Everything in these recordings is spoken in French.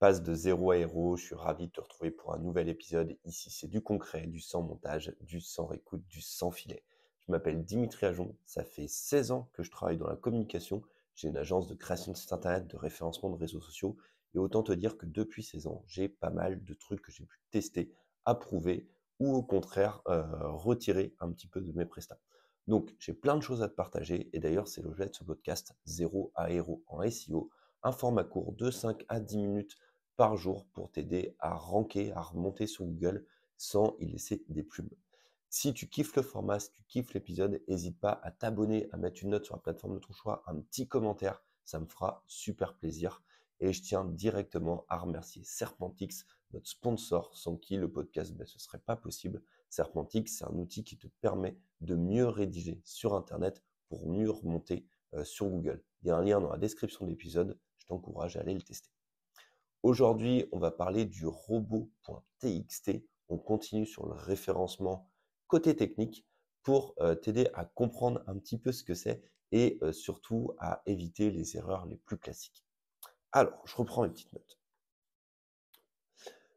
passe de zéro à héros, je suis ravi de te retrouver pour un nouvel épisode. Ici, c'est du concret, du sans montage, du sans écoute, du sans filet. Je m'appelle Dimitri Ajon, ça fait 16 ans que je travaille dans la communication. J'ai une agence de création de site internet, de référencement de réseaux sociaux. Et autant te dire que depuis 16 ans, j'ai pas mal de trucs que j'ai pu tester, approuver ou au contraire retirer un petit peu de mes prestats. Donc, j'ai plein de choses à te partager. Et d'ailleurs, c'est l'objet de ce podcast, Zéro à héros en SEO, un format court de 5 à 10 minutes par jour pour t'aider à ranker, à remonter sur Google sans y laisser des plumes. Si tu kiffes le format, si tu kiffes l'épisode, n'hésite pas à t'abonner, à mettre une note sur la plateforme de ton choix, un petit commentaire, ça me fera super plaisir. Et je tiens directement à remercier Serpentix, notre sponsor, sans qui le podcast, ce ne serait pas possible. Serpentix, c'est un outil qui te permet de mieux rédiger sur Internet pour mieux remonter sur Google. Il y a un lien dans la description de l'épisode, je t'encourage à aller le tester. Aujourd'hui, on va parler du robot.txt. On continue sur le référencement côté technique pour t'aider à comprendre un petit peu ce que c'est et surtout à éviter les erreurs les plus classiques. Alors, je reprends mes petites notes.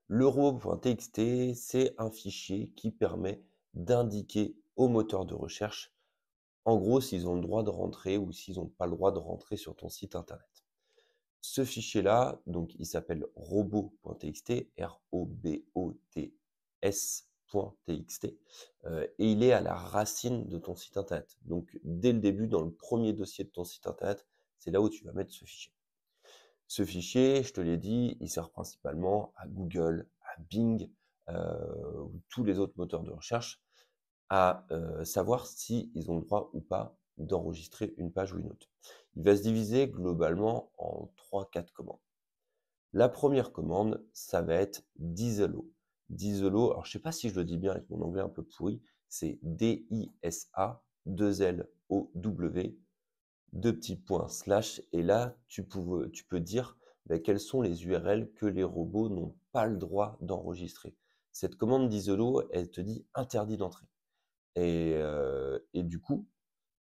Le robot.txt, c'est un fichier qui permet d'indiquer au moteur de recherche, en gros, s'ils ont le droit de rentrer ou s'ils n'ont pas le droit de rentrer sur ton site internet. Ce fichier-là, donc il s'appelle robot.txt, robots.txt, et il est à la racine de ton site internet. Donc dès le début, dans le premier dossier de ton site internet, c'est là où tu vas mettre ce fichier. Ce fichier, je te l'ai dit, il sert principalement à Google, à Bing, ou tous les autres moteurs de recherche, à savoir s'ils ont le droit ou pas d'enregistrer une page ou une autre. Il va se diviser globalement en 3-4 commandes. La première commande, ça va être d'Isolo. D'Isolo, alors je ne sais pas si je le dis bien avec mon anglais un peu pourri, c'est D-I-S-A, 2-L-O-W, deux petits points, slash, et là, tu peux dire quelles sont les URL que les robots n'ont pas le droit d'enregistrer. Cette commande d'Isolo, elle te dit interdit d'entrée. Et du coup,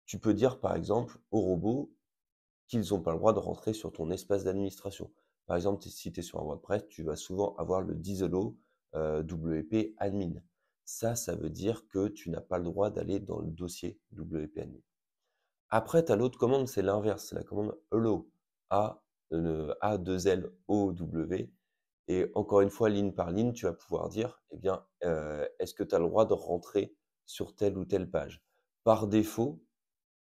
tu peux dire par exemple aux robots qu'ils n'ont pas le droit de rentrer sur ton espace d'administration. Par exemple, si tu es sur un WordPress, tu vas souvent avoir le Disalo WP admin. Ça veut dire que tu n'as pas le droit d'aller dans le dossier WP admin. Après, tu as l'autre commande, c'est l'inverse, c'est la commande allow, A2LOW. Et encore une fois, ligne par ligne, tu vas pouvoir dire, eh bien, est-ce que tu as le droit de rentrer sur telle ou telle page? Par défaut,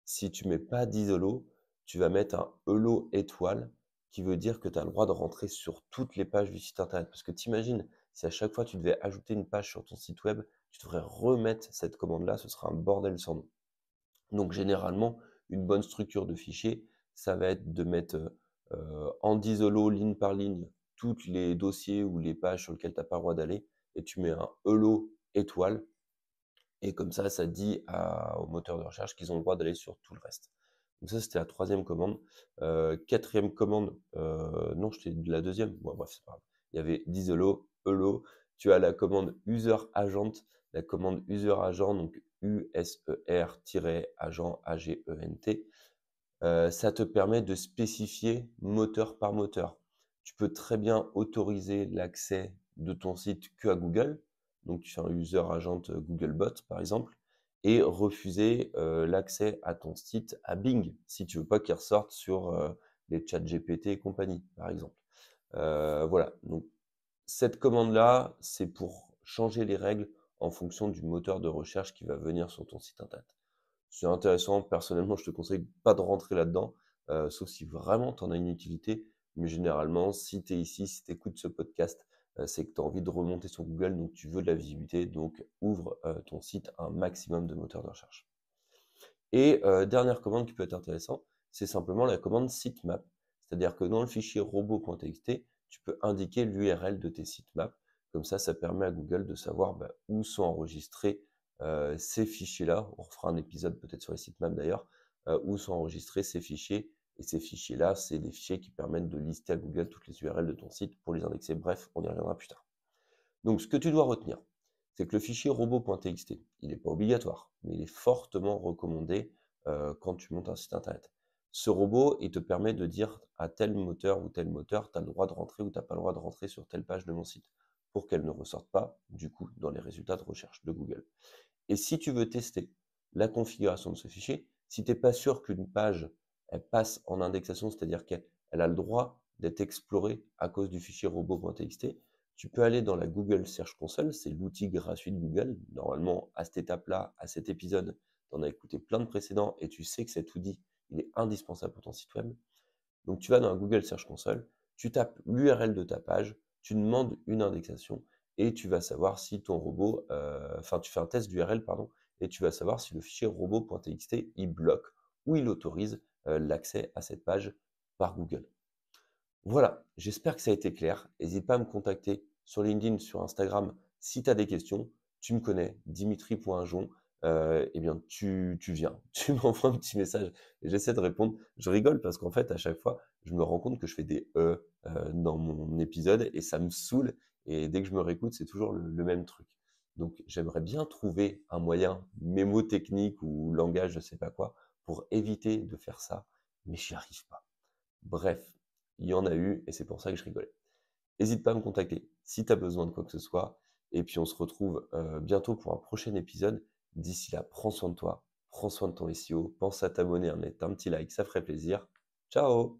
si tu mets pas d'isolo, tu vas mettre un hello étoile qui veut dire que tu as le droit de rentrer sur toutes les pages du site internet. Parce que t'imagines, si à chaque fois tu devais ajouter une page sur ton site web, tu devrais remettre cette commande-là, ce sera un bordel sans nom. Donc généralement, une bonne structure de fichier, ça va être de mettre en disolo, ligne par ligne, tous les dossiers ou les pages sur lesquelles tu n'as pas le droit d'aller, et tu mets un hello étoile, et comme ça dit au moteur de recherche qu'ils ont le droit d'aller sur tout le reste. Donc ça, c'était la troisième commande. Quatrième commande, non, je t'ai dit la deuxième. Bon, bref, c'est pas grave. Il y avait diselo, hello. Tu as la commande user agent, la commande user agent, donc user-agent, A-G-E-N-T. Ça te permet de spécifier moteur par moteur. Tu peux très bien autoriser l'accès de ton site que à Google. Donc, tu fais un user agent Googlebot, par exemple, et refuser l'accès à ton site à Bing, si tu veux pas qu'il ressorte sur les chats GPT et compagnie, par exemple. Voilà. Donc, cette commande-là, c'est pour changer les règles en fonction du moteur de recherche qui va venir sur ton site internet. C'est intéressant. Personnellement, je te conseille pas de rentrer là-dedans, sauf si vraiment tu en as une utilité. Mais généralement, si tu es ici, si tu écoutes ce podcast, c'est que tu as envie de remonter sur Google, donc tu veux de la visibilité, donc ouvre ton site à un maximum de moteurs de recherche. Et dernière commande qui peut être intéressante, c'est simplement la commande sitemap. C'est-à-dire que dans le fichier robot.txt, tu peux indiquer l'URL de tes sitemaps. Comme ça permet à Google de savoir où sont enregistrés ces fichiers-là. On refera un épisode peut-être sur les sitemaps d'ailleurs, où sont enregistrés ces fichiers. Et ces fichiers-là, c'est des fichiers qui permettent de lister à Google toutes les URL de ton site pour les indexer. Bref, on y reviendra plus tard. Donc, ce que tu dois retenir, c'est que le fichier robot.txt, il n'est pas obligatoire, mais il est fortement recommandé quand tu montes un site internet. Ce robot, il te permet de dire à tel moteur ou tel moteur, tu as le droit de rentrer ou tu as pas le droit de rentrer sur telle page de mon site, pour qu'elle ne ressorte pas, du coup, dans les résultats de recherche de Google. Et si tu veux tester la configuration de ce fichier, si tu es pas sûr qu'une page, elle passe en indexation, c'est-à-dire qu'elle a le droit d'être explorée à cause du fichier robot.txt, tu peux aller dans la Google Search Console, c'est l'outil gratuit de Google. Normalement, à cette étape-là, à cet épisode, tu en as écouté plein de précédents et tu sais que cet outil, il est indispensable pour ton site web. Donc tu vas dans la Google Search Console, tu tapes l'URL de ta page, tu demandes une indexation et tu vas savoir si ton robot, enfin tu fais un test d'URL, pardon, et tu vas savoir si le fichier robot.txt il bloque ou il autorise l'accès à cette page par Google. Voilà, j'espère que ça a été clair. N'hésite pas à me contacter sur LinkedIn, sur Instagram si tu as des questions. Tu me connais, dimitri.ajon. Eh bien, tu viens, tu m'envoies un petit message et j'essaie de répondre. Je rigole parce qu'en fait, à chaque fois, je me rends compte que je fais des dans mon épisode et ça me saoule. Et dès que je me réécoute, c'est toujours le même truc. Donc, j'aimerais bien trouver un moyen mémotechnique ou langage, je sais pas quoi, pour éviter de faire ça, mais j'y arrive pas. Bref, il y en a eu et c'est pour ça que je rigolais. N'hésite pas à me contacter si tu as besoin de quoi que ce soit. Et puis on se retrouve bientôt pour un prochain épisode. D'ici là, prends soin de toi, prends soin de ton SEO, pense à t'abonner, à mettre un petit like, ça ferait plaisir. Ciao!